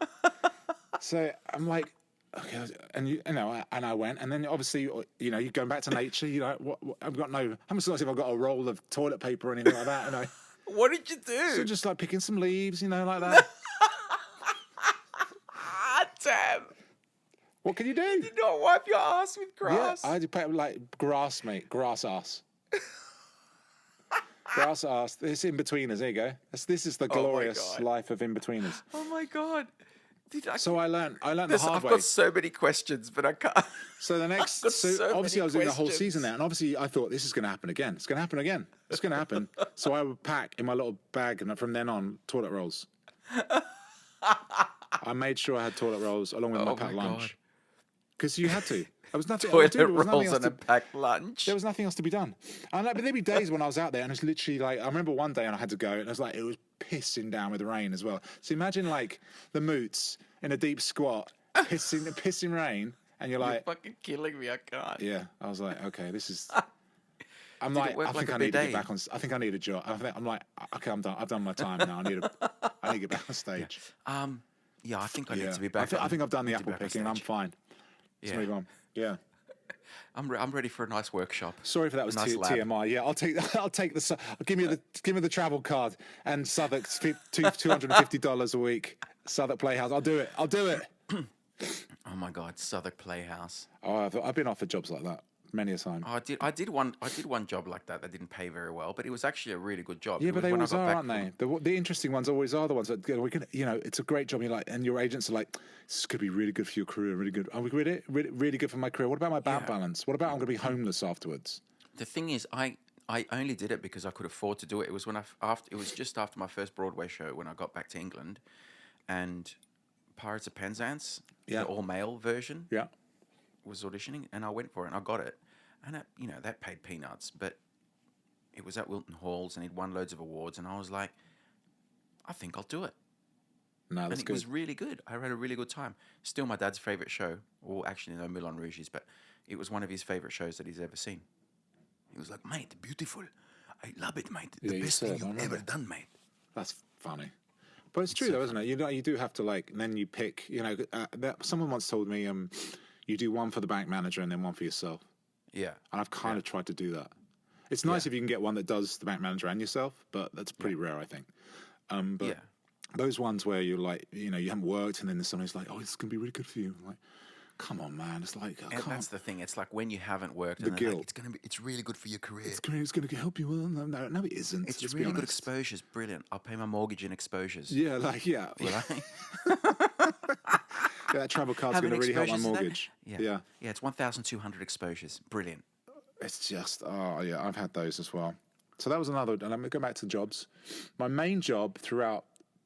Speaker 1: So I'm like, okay, and and I went, and then obviously you're going back to nature. I've got no. How much like if I've got a roll of toilet paper or anything like that, and
Speaker 2: What did you do?
Speaker 1: So just like picking some leaves, like that.
Speaker 2: Damn.
Speaker 1: What can you do?
Speaker 2: Did you not wipe your ass with grass?
Speaker 1: Yeah, I had to pay like grass, mate. Grass ass. Grass ass. This in-betweeners. There you go. This is the glorious life of in-betweeners.
Speaker 2: Oh my God.
Speaker 1: So I learned the hard way.
Speaker 2: I've got so many questions, but I can't.
Speaker 1: So the next, obviously I was doing the whole season there, and obviously I thought this is going to happen again. It's going to happen again. It's going to happen. So I would pack in my little bag, and from then on, toilet rolls. I made sure I had toilet rolls along with my packed lunch, because you had to. There was nothing.
Speaker 2: Toilet rolls and a packed lunch.
Speaker 1: There was nothing else to be done. And but there'd be days when I was out there, and it's literally like I remember one day, and I had to go, and it was pissing down with rain as well. So imagine like the Moots in a deep squat, pissing rain, and you're like,
Speaker 2: fucking killing me. I can't.
Speaker 1: yeah. I was like, okay, this is. I'm
Speaker 2: Did
Speaker 1: like,
Speaker 2: it work
Speaker 1: I think
Speaker 2: like a
Speaker 1: I need to
Speaker 2: bidet?
Speaker 1: get back on. I think I need a job. I'm like, okay, I'm done. I've done my time now. I need to get back on stage.
Speaker 2: Yeah, I think I need
Speaker 1: Yeah,
Speaker 2: to be back.
Speaker 1: I think I've done the
Speaker 2: need to be
Speaker 1: apple
Speaker 2: back on
Speaker 1: picking. I'm
Speaker 2: stage.
Speaker 1: fine. Let's
Speaker 2: Yeah.
Speaker 1: move on. Yeah.
Speaker 2: I'm ready for a nice workshop.
Speaker 1: Sorry for that.
Speaker 2: A
Speaker 1: Was
Speaker 2: nice lab.
Speaker 1: TMI. Yeah, I'll take the. Give me the travel card and Southwark's $250 a week. Southwark Playhouse. I'll do it.
Speaker 2: Oh my God, Southwark Playhouse.
Speaker 1: Oh, I've been offered jobs like that many a time.
Speaker 2: Oh, I did one job like that didn't pay very well, but it was actually a really good job.
Speaker 1: Yeah,
Speaker 2: It
Speaker 1: but
Speaker 2: was
Speaker 1: they
Speaker 2: when I
Speaker 1: always
Speaker 2: got
Speaker 1: are,
Speaker 2: back
Speaker 1: aren't
Speaker 2: from-
Speaker 1: they? The interesting ones always are the ones that we can. It's a great job. You're like, and your agents are like, this could be really good for your career. Really good. Are we really good for my career? What about my bank
Speaker 2: Yeah.
Speaker 1: balance? What about I'm going to be homeless afterwards?
Speaker 2: The thing is, I only did it because I could afford to do it. It was it was just after my first Broadway show when I got back to England, and Pirates of Penzance,
Speaker 1: Yeah.
Speaker 2: the all male version,
Speaker 1: Yeah.
Speaker 2: was auditioning, and I went for it, and I got it, and that paid peanuts, but it was at Wilton Halls, and he'd won loads of awards, and I was like, I think I'll do it.
Speaker 1: No,
Speaker 2: And
Speaker 1: that's
Speaker 2: it
Speaker 1: good.
Speaker 2: was really good. I had a really good time. Still my dad's favourite show. Or actually, no, Moulin Rouge is, but it was one of his favourite shows that he's ever seen. He was like, mate, beautiful. I love it, mate.
Speaker 1: Yeah,
Speaker 2: The
Speaker 1: you
Speaker 2: best
Speaker 1: said,
Speaker 2: thing
Speaker 1: I
Speaker 2: you've
Speaker 1: remember.
Speaker 2: ever done, mate.
Speaker 1: That's funny. But it's true,
Speaker 2: so
Speaker 1: though, isn't it? You do have to, like, and then you pick, someone once told me you do one for the bank manager and then one for yourself.
Speaker 2: Yeah.
Speaker 1: And I've kind of tried to do that. It's nice
Speaker 2: Yeah.
Speaker 1: if you can get one that does the bank manager and yourself, but that's pretty rare, I think. But
Speaker 2: Yeah.
Speaker 1: those ones where you're like, you haven't worked and then somebody's like, oh, it's going to be really good for you. I'm like, come on, man. It's like,
Speaker 2: And that's the thing. It's like when you haven't worked,
Speaker 1: The
Speaker 2: and they're
Speaker 1: guilt.
Speaker 2: like, it's really good for your career.
Speaker 1: it's going to help you. Well, no, it isn't.
Speaker 2: It's
Speaker 1: Just be
Speaker 2: really good
Speaker 1: honest.
Speaker 2: exposures. Brilliant. I'll pay my mortgage in exposures.
Speaker 1: Yeah, like, yeah.
Speaker 2: Will I?
Speaker 1: Yeah, that travel card's
Speaker 2: How
Speaker 1: going to
Speaker 2: many
Speaker 1: really help my
Speaker 2: exposures is that?
Speaker 1: mortgage.
Speaker 2: Yeah. Yeah, it's 1,200 exposures. Brilliant.
Speaker 1: It's just, oh yeah, I've had those as well. So that was another, and I'm going to go back to jobs. My main job throughout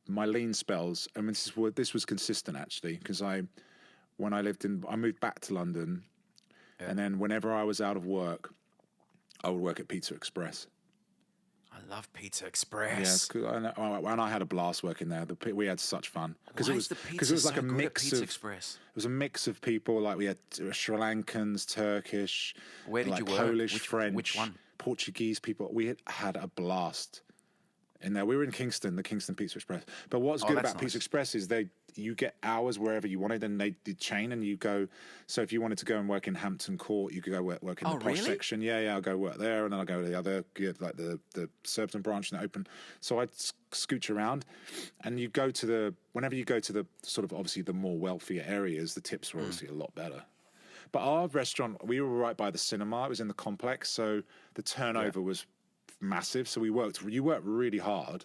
Speaker 1: my lean spells, I mean, this was consistent actually, because I moved back to London, and then whenever I was out of work, I would work at Pizza Express.
Speaker 2: I love Pizza
Speaker 1: Yeah,
Speaker 2: Express.
Speaker 1: and I had a blast working there. We had such fun
Speaker 2: Why is the pizza
Speaker 1: it was like
Speaker 2: so
Speaker 1: a
Speaker 2: good at
Speaker 1: mix
Speaker 2: Pizza
Speaker 1: of
Speaker 2: Express?
Speaker 1: It was a mix of people. Like we had Sri Lankans, Turkish,
Speaker 2: Where did
Speaker 1: like
Speaker 2: you work?
Speaker 1: Polish,
Speaker 2: Which
Speaker 1: French,
Speaker 2: one?
Speaker 1: Portuguese people. We had a blast in there. We were in Kingston, the Kingston Pizza Express. But what's good
Speaker 2: that's
Speaker 1: about Pizza
Speaker 2: nice.
Speaker 1: Express is you get hours wherever you wanted, and they did chain, and you go. So if you wanted to go and work in Hampton Court, you could go work in the posh
Speaker 2: really?
Speaker 1: section. Yeah, I'll go work there, and then I'll go to the other, like the Surbiton branch and open. So I'd scooch around, and whenever you go to the sort of obviously the more wealthier areas, the tips were obviously a lot better. But our restaurant, we were right by the cinema. It was in the complex, so the turnover was massive. So you worked really hard,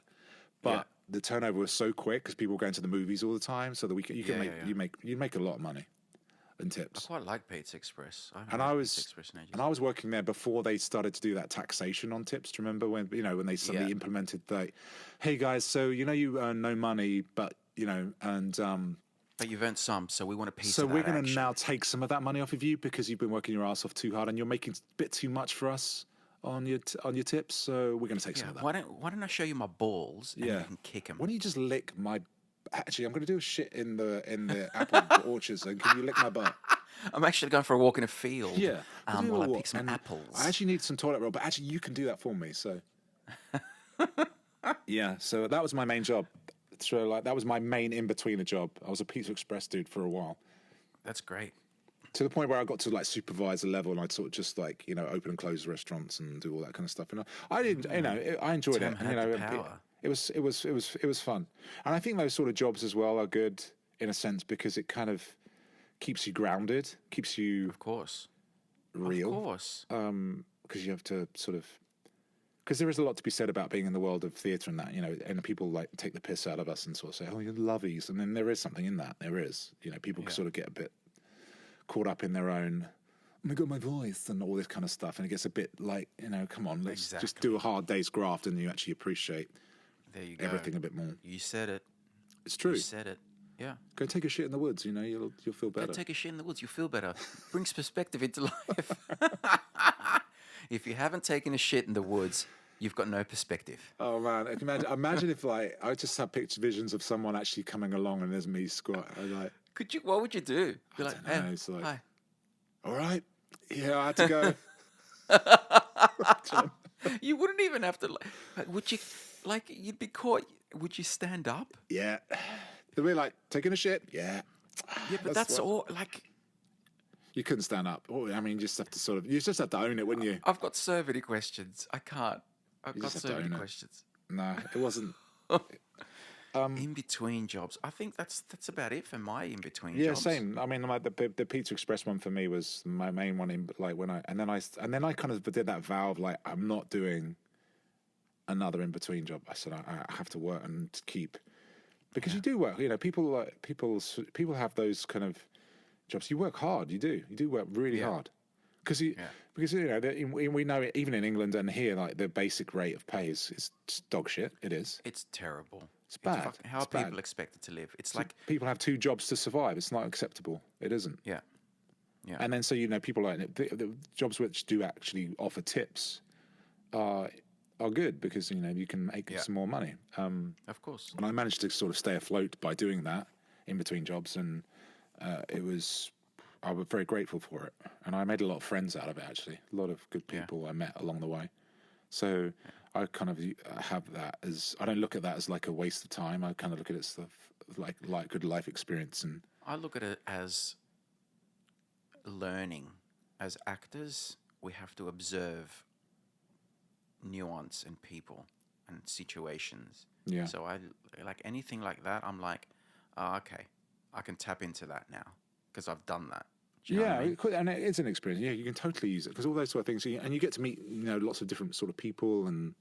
Speaker 1: but the turnover was so quick because people were going to the movies all the time. So that you make a lot of money in
Speaker 2: I
Speaker 1: tips.
Speaker 2: quite like Pizza Express.
Speaker 1: And
Speaker 2: Pizza Express in ages.
Speaker 1: I was working there before they started to do that taxation on tips. Do you remember when they suddenly implemented hey guys, so you earn no money, but
Speaker 2: But you've earned some, so we want a piece
Speaker 1: so
Speaker 2: of that
Speaker 1: we're going to
Speaker 2: action.
Speaker 1: now take some of that money off of you because you've been working your ass off too hard and you're making a bit too much for us on your tips. So we're going to take some of that.
Speaker 2: Why don't I show you my balls and you can kick them?
Speaker 1: Why don't you just lick my? Actually, I'm going to do a shit in the apple orchards, and can you lick my butt?
Speaker 2: I'm actually going for a walk in a field.
Speaker 1: Yeah.
Speaker 2: While I pick some apples.
Speaker 1: I actually need some toilet roll, but actually you can do that for me. So. Yeah. So that was my main job. So that was my main in-betweener job. I was a Pizza Express dude for a while.
Speaker 2: That's great.
Speaker 1: To the point where I got to supervisor level, and I'd sort of just open and close restaurants and do all that kind of stuff. I didn't, I enjoyed
Speaker 2: Tim
Speaker 1: it.
Speaker 2: had the power.
Speaker 1: It was fun, and I think those sort of jobs as well are good in a sense because it kind of keeps you grounded, keeps you
Speaker 2: Of course.
Speaker 1: real.
Speaker 2: Of course.
Speaker 1: Because you have to because there is a lot to be said about being in the world of theatre and that, and people take the piss out of us and sort of say, oh, you're lovies, and then there is something in that. There is, people can sort of get a bit caught up in their own, oh my God, my voice and all this kind of stuff, and it gets a bit come on, let's just do a hard day's graft, and you actually appreciate
Speaker 2: There you go.
Speaker 1: everything a bit more.
Speaker 2: You said it.
Speaker 1: It's true.
Speaker 2: You said it. Yeah.
Speaker 1: Go take a shit in the woods, you'll feel better.
Speaker 2: Go take a shit in the woods. You'll feel better. Brings perspective into life. If you haven't taken a shit in the woods, You've got no perspective.
Speaker 1: Oh man, imagine if like I just have picture visions of someone actually coming along and there's me squat. I like,
Speaker 2: Could you? What would you do? Be
Speaker 1: I
Speaker 2: like,
Speaker 1: don't know.
Speaker 2: "Hey,
Speaker 1: It's like,
Speaker 2: hi."
Speaker 1: all right, yeah, I had to go.
Speaker 2: You wouldn't even have to. Would you? Like, you'd be caught. Would you stand up?
Speaker 1: Yeah, they'll be like taking a shit. Yeah,
Speaker 2: Yeah, but that's all. Like,
Speaker 1: you couldn't stand up. Oh, I mean, you just have to you just have to own it, wouldn't you?
Speaker 2: I've got so many questions. I can't. I've
Speaker 1: You
Speaker 2: got
Speaker 1: just have
Speaker 2: so
Speaker 1: to
Speaker 2: many
Speaker 1: own it.
Speaker 2: questions.
Speaker 1: No, it wasn't.
Speaker 2: In between jobs, I think that's about it for my in between
Speaker 1: Yeah,
Speaker 2: jobs.
Speaker 1: same. I mean, like the Pizza Express one for me was my main one. In like when and then I kind of did that vow of like I'm not doing another in between job. I said I have to work and keep because you do work. You know, people have those kind of jobs. You work hard. You do work really hard because you know we know it, even in England and here, like the basic rate of pay is just dog shit. It is.
Speaker 2: It's terrible.
Speaker 1: It's bad.
Speaker 2: How
Speaker 1: It's
Speaker 2: are people
Speaker 1: bad.
Speaker 2: expected to live? It's
Speaker 1: So
Speaker 2: like,
Speaker 1: people have 2 jobs to survive. It's not acceptable. It isn't.
Speaker 2: yeah.
Speaker 1: And then so you know people like the jobs which do actually offer tips are good because you know you can make some more money.
Speaker 2: Of course.
Speaker 1: And I managed to sort of stay afloat by doing that in between jobs, and I was very grateful for it. And I made a lot of friends out of it. Actually, a lot of good people I met along the way. So I kind of have that as I don't look at that as like a waste of time. I kind of look at it as like good life experience. And
Speaker 2: I look at it as learning. As actors, we have to observe nuance in people and situations.
Speaker 1: yeah.
Speaker 2: So I like anything like that. I'm like, oh, okay, I can tap into that now because I've done that. Do you know what I mean?
Speaker 1: And it is an experience. Yeah, you can totally use it because all those sort of things, and you get to meet lots of different sort of people, and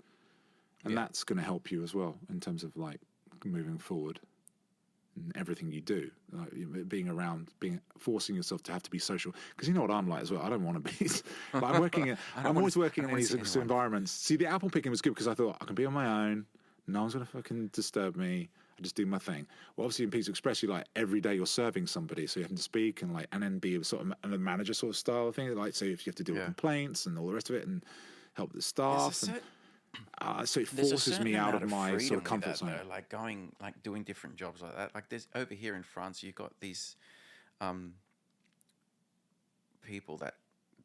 Speaker 1: that's going to help you as well in terms of like moving forward and everything you do, like, being around, forcing yourself to have to be social. Because you know what I'm like as well. I don't want to be. Like, I'm working. I'm always working in these environments. See, the apple picking was good because I thought I can be on my own. No one's going to fucking disturb me. I just do my thing. Well, obviously in Pizza Express, you like every day you're serving somebody, so you have to speak and then be a sort of a manager sort of style thing. Like, so if you have to deal with complaints and all the rest of it, and help the staff, so it forces me out of my sort of comfort zone.
Speaker 2: Though, like doing different jobs like that. Like there's over here in France, you've got these people that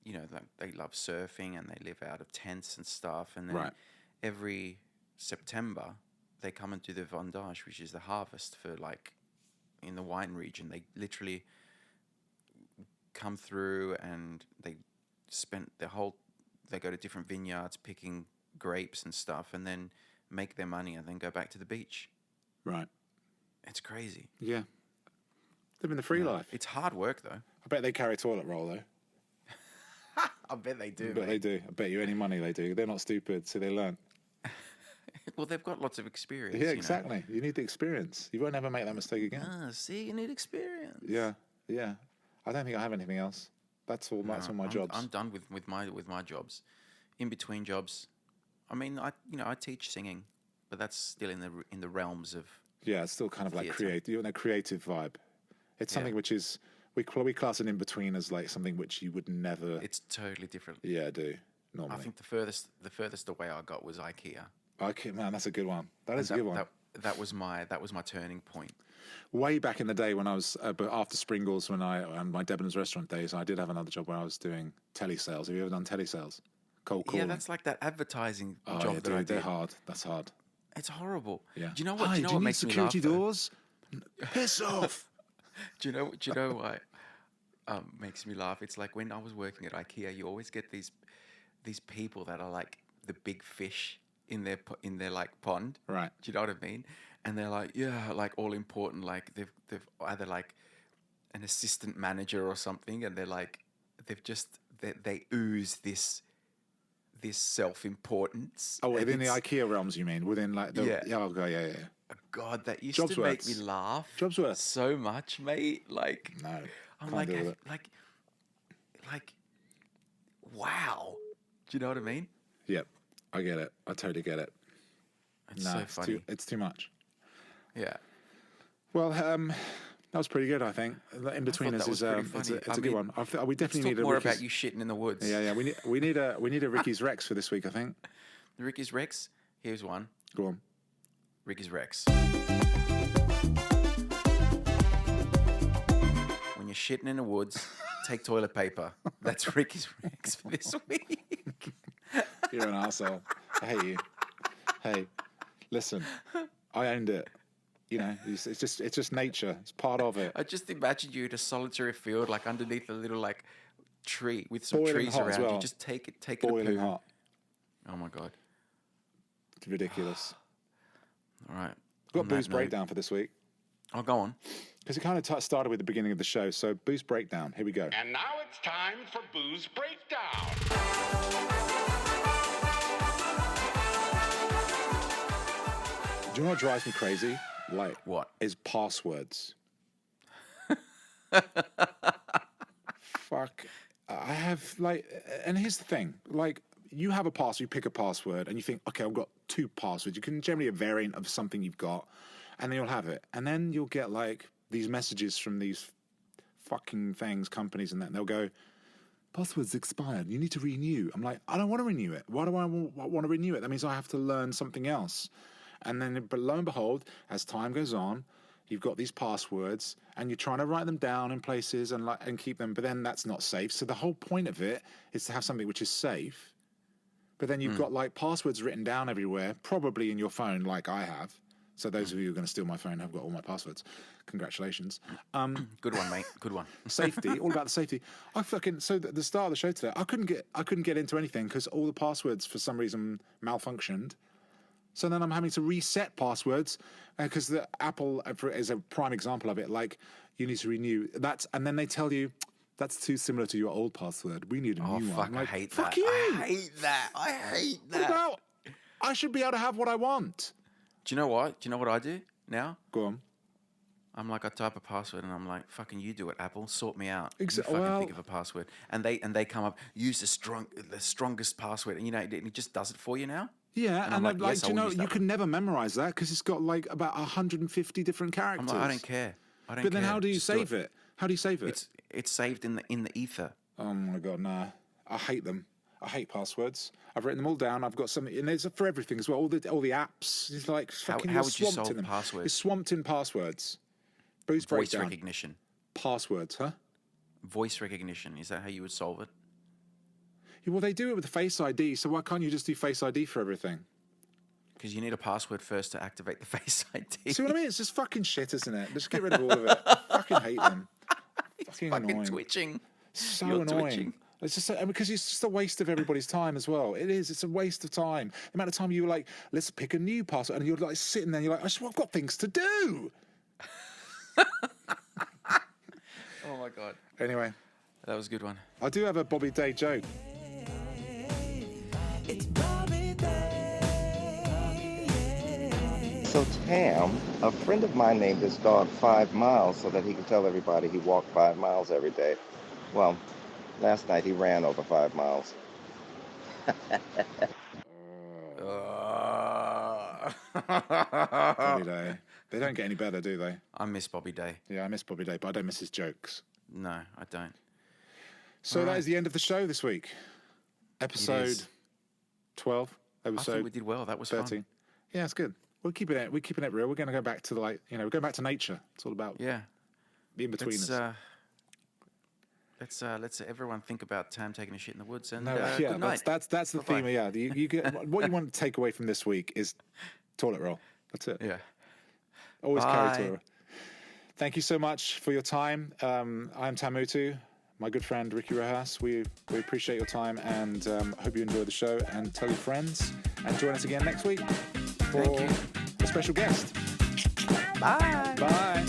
Speaker 2: like they love surfing and they live out of tents and stuff, and then every September they come and do the vendange, which is the harvest for like in the wine region. They literally come through and they go to different vineyards picking grapes and stuff, and then make their money and then go back to the beach.
Speaker 1: Right.
Speaker 2: It's crazy.
Speaker 1: Yeah. Living the free life.
Speaker 2: It's hard work though.
Speaker 1: I bet they carry toilet roll though.
Speaker 2: I bet they do.
Speaker 1: I bet they do. I bet you any money they do. They're not stupid, so they learn.
Speaker 2: Well, they've got lots of experience.
Speaker 1: Yeah, exactly. You need the experience. You won't ever make that mistake again.
Speaker 2: See, you need experience.
Speaker 1: Yeah. I don't think I have anything else. That's all. That's all my jobs.
Speaker 2: I'm done with my jobs. In between jobs, I mean, I teach singing, but that's still in the realms of.
Speaker 1: Yeah, it's still kind of like creative. You're in a creative vibe. It's something which is we class it in between as like something which you would never.
Speaker 2: It's totally different.
Speaker 1: Yeah, I do normally.
Speaker 2: I think the furthest away I got was Ikea.
Speaker 1: Okay, man, that's a good one. That is a good one.
Speaker 2: That was my turning point.
Speaker 1: Way back in the day when I was, but after Springles, and my Debenhams restaurant days, I did have another job where I was doing telesales. Have you ever done telesales? Cold calling.
Speaker 2: Yeah, that's like that advertising job
Speaker 1: yeah,
Speaker 2: that
Speaker 1: dude,
Speaker 2: I did.
Speaker 1: They're hard. That's hard.
Speaker 2: It's horrible.
Speaker 1: Yeah.
Speaker 2: Do you know what?
Speaker 1: Hi,
Speaker 2: do you know
Speaker 1: do
Speaker 2: what
Speaker 1: you need
Speaker 2: makes
Speaker 1: security
Speaker 2: me laugh?
Speaker 1: doors? Piss off.
Speaker 2: Do you know why? Makes me laugh. It's like when I was working at IKEA, you always get these people that are like the big fish in their like pond.
Speaker 1: Right.
Speaker 2: Do you know what I mean? And they're like, yeah, like all important. Like they've either like an assistant manager or something, and they're like they ooze this self-importance.
Speaker 1: Oh, within the IKEA realms, you mean? Within like the
Speaker 2: Yeah.
Speaker 1: Yeah.
Speaker 2: God, that used
Speaker 1: Jobs
Speaker 2: to make
Speaker 1: worth.
Speaker 2: me laugh.
Speaker 1: Jobs worth.
Speaker 2: So much, mate. Like
Speaker 1: No.
Speaker 2: I'm
Speaker 1: can't
Speaker 2: like,
Speaker 1: deal with it.
Speaker 2: like, wow. Do you know what I mean?
Speaker 1: Yep, I get it. I totally get it.
Speaker 2: It's so funny.
Speaker 1: It's too much.
Speaker 2: Yeah.
Speaker 1: Well, that was pretty good, I think. In between us is it's a good one. We definitely need
Speaker 2: talk
Speaker 1: a
Speaker 2: more
Speaker 1: Ricky's,
Speaker 2: about you shitting in the woods.
Speaker 1: Yeah. We need a Ricky's Rex for this week, I think.
Speaker 2: Ricky's Rex. Here's one.
Speaker 1: Go on.
Speaker 2: Ricky's Rex. When you're shitting in the woods, take toilet paper. That's Ricky's Rex for this week.
Speaker 1: You're an arsehole. I hate you. Hey, listen, I owned it. You know, it's just nature. It's part of it.
Speaker 2: I just imagined you in a solitary field, like underneath a little like tree with some
Speaker 1: Boiling
Speaker 2: trees
Speaker 1: hot as
Speaker 2: around
Speaker 1: well.
Speaker 2: you. Just take it a
Speaker 1: Boiling
Speaker 2: poo.
Speaker 1: hot.
Speaker 2: Oh my god.
Speaker 1: It's ridiculous.
Speaker 2: All right.
Speaker 1: Got
Speaker 2: On that
Speaker 1: booze
Speaker 2: note-
Speaker 1: breakdown for this week.
Speaker 2: Oh, go on.
Speaker 1: Because it kind of started with the beginning of the show. So booze breakdown. Here we go.
Speaker 3: And now it's time for Booze Breakdown.
Speaker 1: Do you know what drives me crazy? Like,
Speaker 2: What?
Speaker 1: is passwords. Fuck. I have, like, and here's the thing. Like, you have a password, you pick a password, and you think, okay, I've got 2 passwords. You can generally a variant of something you've got, and then you'll have it. And then you'll get, like, these messages from these fucking things, companies and that, and they'll go, password's expired. You need to renew. I'm like, I don't want to renew it. Why do I want to renew it? That means I have to learn something else. And then, but lo and behold, as time goes on, you've got these passwords, and you're trying to write them down in places and keep them. But then that's not safe. So the whole point of it is to have something which is safe. But then you've got like passwords written down everywhere, probably in your phone, like I have. So those of you who are going to steal my phone have got all my passwords. Congratulations.
Speaker 2: Good one, mate. Good one.
Speaker 1: Safety, all about the safety. So at the start of the show today, I couldn't get into anything because all the passwords for some reason malfunctioned. So then I'm having to reset passwords because the Apple is a prime example of it. Like, you need to renew that, and then they tell you that's too similar to your old password. We need a
Speaker 2: Oh,
Speaker 1: new
Speaker 2: fuck.
Speaker 1: one.
Speaker 2: I
Speaker 1: Like,
Speaker 2: hate
Speaker 1: fuck
Speaker 2: that.
Speaker 1: you.
Speaker 2: I hate that. I hate
Speaker 1: What
Speaker 2: that.
Speaker 1: about? I should be able to have what I want.
Speaker 2: Do you know what? Do you know what I do now?
Speaker 1: Go on.
Speaker 2: I'm like, I type a password and I'm like, fucking you do it, Apple. Sort me out.
Speaker 1: Exa-
Speaker 2: You fucking
Speaker 1: well-
Speaker 2: think of a password. And they come up, use the strongest password. And you know, it just does it for you now.
Speaker 1: Yeah,
Speaker 2: And
Speaker 1: and
Speaker 2: I'm like, yes,
Speaker 1: do you
Speaker 2: I will
Speaker 1: know,
Speaker 2: use
Speaker 1: you
Speaker 2: that
Speaker 1: can never memorize that because it's got like about 150 different
Speaker 2: I'm
Speaker 1: characters.
Speaker 2: like, I don't care. I don't
Speaker 1: But then
Speaker 2: care.
Speaker 1: how do you
Speaker 2: Just
Speaker 1: save it? How do you save it?
Speaker 2: It's saved in the ether.
Speaker 1: Oh my god, nah. I hate them. I hate passwords. I've written them all down. I've got something, and there's for everything as well. All the apps. It's like fucking.
Speaker 2: how
Speaker 1: you're
Speaker 2: would you
Speaker 1: swamped
Speaker 2: solve
Speaker 1: in them.
Speaker 2: passwords?
Speaker 1: It's swamped in passwords. Booze
Speaker 2: Voice
Speaker 1: breakdown.
Speaker 2: recognition.
Speaker 1: Passwords, huh?
Speaker 2: Voice recognition. Is that how you would solve it?
Speaker 1: Yeah, well, they do it with the Face ID. So why can't you just do Face ID for everything?
Speaker 2: Because you need a password first to activate the Face ID.
Speaker 1: See what I mean? It's just fucking shit, isn't it? Just get rid of all of it. I fucking hate them. Fucking
Speaker 2: fucking
Speaker 1: annoying.
Speaker 2: twitching.
Speaker 1: So
Speaker 2: You're
Speaker 1: annoying.
Speaker 2: twitching.
Speaker 1: It's just because it's just a waste of everybody's time as well. It is. It's a waste of time. The amount of time you were like, let's pick a new password, and you're like sitting there, and you're like, I've got things to do.
Speaker 2: Oh my god.
Speaker 1: Anyway,
Speaker 2: That was a good one.
Speaker 1: I do have a Bobby Day joke.
Speaker 4: So Tam, a friend of mine named his dog 5 Miles so that he could tell everybody he walked 5 miles every day. Well, last night he ran over 5 miles.
Speaker 1: Bobby Day. They don't get any better, do they?
Speaker 2: I miss Bobby Day.
Speaker 1: Yeah, I miss Bobby Day, but I don't miss his jokes.
Speaker 2: No, I don't.
Speaker 1: So
Speaker 2: All
Speaker 1: that
Speaker 2: right.
Speaker 1: is the end of the show this week. Episode
Speaker 2: is.
Speaker 1: 12.
Speaker 2: I think
Speaker 1: Episode
Speaker 2: we did well. That was
Speaker 1: 13.
Speaker 2: fun.
Speaker 1: Yeah, it's good. We're keeping it real. We're going to go back to we're going back to nature. It's all about
Speaker 2: Yeah.
Speaker 1: the in-betweeners.
Speaker 2: Let's everyone think about Tam taking a shit in the woods and
Speaker 1: No,
Speaker 2: good night.
Speaker 1: that's the
Speaker 2: Bye-bye.
Speaker 1: theme. Yeah, you get what you want to take away from this week is toilet roll. That's it.
Speaker 2: Yeah.
Speaker 1: Always
Speaker 2: Bye.
Speaker 1: carry toilet roll. Thank you so much for your time. I'm Tam Mutu, my good friend Ricky Rojas. We appreciate your time and hope you enjoy the show. And tell your friends and join us again next week for
Speaker 2: Thank you.
Speaker 1: a special guest.
Speaker 2: Bye.
Speaker 1: Bye.